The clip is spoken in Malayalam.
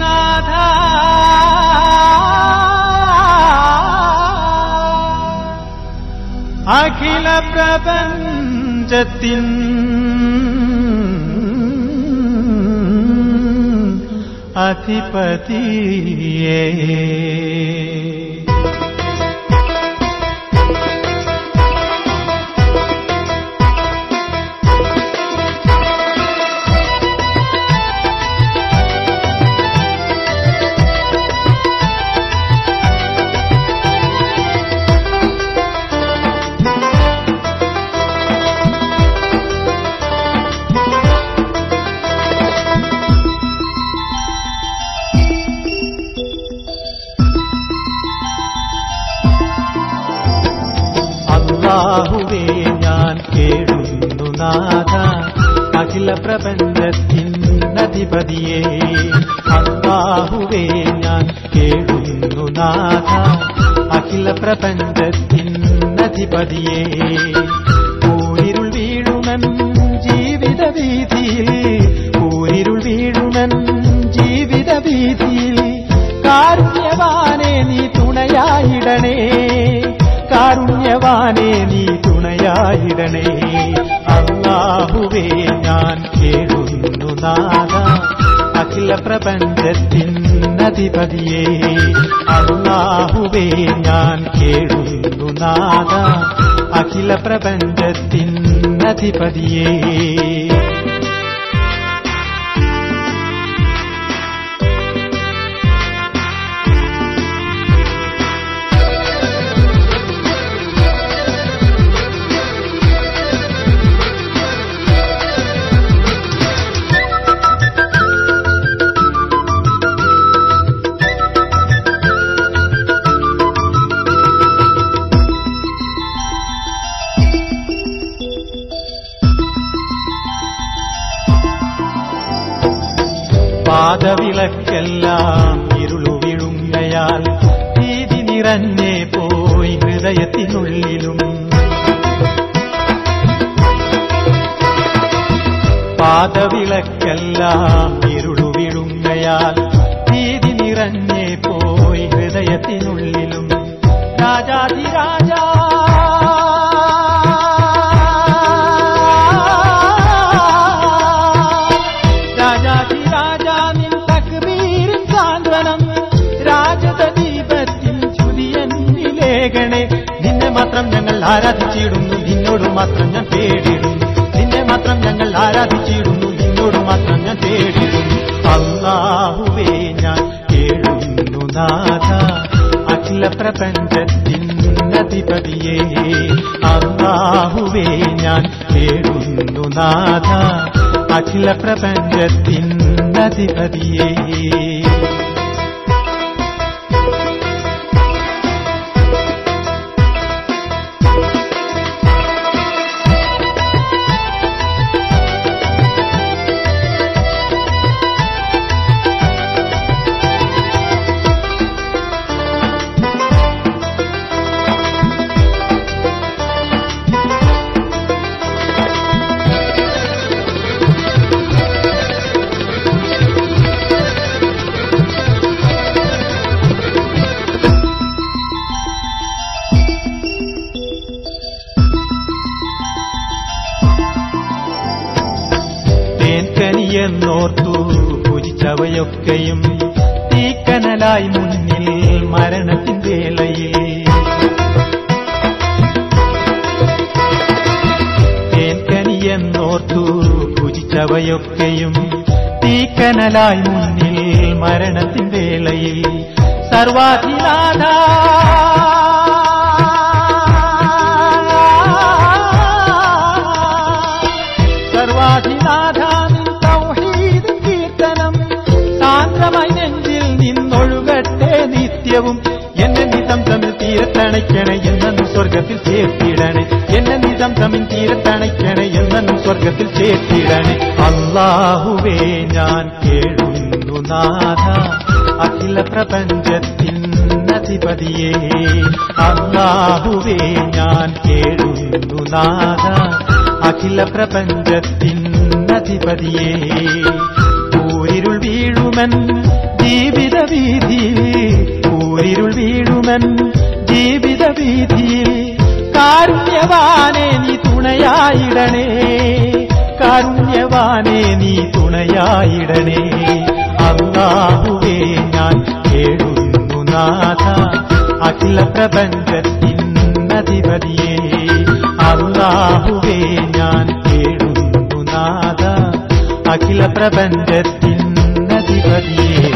നാഥ അഖില പ്രപഞ്ചത്തിൻ അധിപതിയേ അല്ലാഹുവേ ഞാൻ കേഴുന്നു നാഥ അഖില പ്രപഞ്ചത്തിൻ അധിപതിയേ അല്ലാഹുവേ ഞാൻ കേഴുന്നു നാഥ അഖില പ്രപഞ്ചത്തിൻ അധിപതിയേ കൂരിരുൾ വീഴുമൻ ജീവിത വീതിയിൽ കൂരിരുൾ വീഴുമൻ ജീവിത വീതിയിൽ കാരുണ്യവാനേ നീ തുണയായിടണേ കാരുണ്യവാനേ നീ തുണയായിടണേ അല്ലാഹുവേ ഞാൻ കേഴുന്നു നാഥ അഖില പ്രപഞ്ചത്തിൻ അധിപതിയേ അല്ലാഹുവേ ഞാൻ കേഴുന്നു നാഥ അഖില പ്രപഞ്ചത്തിൻ അധിപതിയേ പാദവിളക്കെല്ലാം ഇരുളു വിഴുങ്ങയാൽ ഭീതി നിറഞ്ഞേ പോയി ഹൃദയത്തിനുള്ളിലും പാദവിളക്കെല്ലാം ഇരുളു വിഴുങ്ങയാൽ ഭീതി നിറഞ്ഞേ പോയി ഹൃദയത്തിനുള്ളിലും രാജാധിരാജാ നിന്നെ മാത്രം ഞങ്ങൾ ആരാധിച്ചിടുന്നു നിന്നോട് മാത്രം ഞാൻ തേടിടുന്നു നിന്നെ മാത്രം ഞങ്ങൾ ആരാധിച്ചിടുന്നു നിന്നോട് മാത്രം ഞാൻ തേടിടുന്നു അല്ലാഹുവേ ഞാൻ കേഴുന്നു നാഥ അഖില പ്രപഞ്ചത്തിൻ അധിപതിയേ അല്ലാഹുവേ ഞാൻ കേഴുന്നു നാഥ അഖില പ്രപഞ്ചത്തിൻ അധിപതിയേ എന്നോർത്തു പൂജിച്ചവയൊക്കെയും തീക്കനലായി മുന്നിൽ മരണത്തിൻ വേളയിൽ എന്നോർത്തു പൂജിച്ചവയൊക്കെയും തീക്കനലായി മുന്നിൽ മരണത്തിൻ വേളയിൽ സർവാധിനാഥ സർവാധിനാഥ നിത്യവും എന്നെ നിതം തമ്മിൽ തീരത്തണയ്ക്കണേ എന്നും സ്വർഗത്തിൽ ചേർത്തിടണേ എന്നെ നിതം തമ്മിൽ തീരത്തണയ്ക്കണേ എന്നും സ്വർഗത്തിൽ ചേർത്തിടണേ അല്ലാഹുവേ ഞാൻ കേഴുന്നു നാഥ അഖില പ്രപഞ്ചത്തിൻ അധിപതിയേ അല്ലാഹുവേ ഞാൻ കേഴുന്നു നാഥ അഖില പ്രപഞ്ചത്തിൻ അധിപതിയേ കൂരിരുൾ വീഴുമൻ വിധിയിൽ കാരുണ്യവാനെ നീ തുണയായിടണേ, കാരുണ്യവാനെ നീ തുണയായിടണേ. അല്ലാഹുവേ ഞാൻ കേടുന്നു നാഥ അഖില പ്രപഞ്ചത്തിനധിപതിയേ. അല്ലാഹുവേ ഞാൻ കേടുന്നു നാഥ അഖില പ്രപഞ്ചത്തിനധിപതിയേ.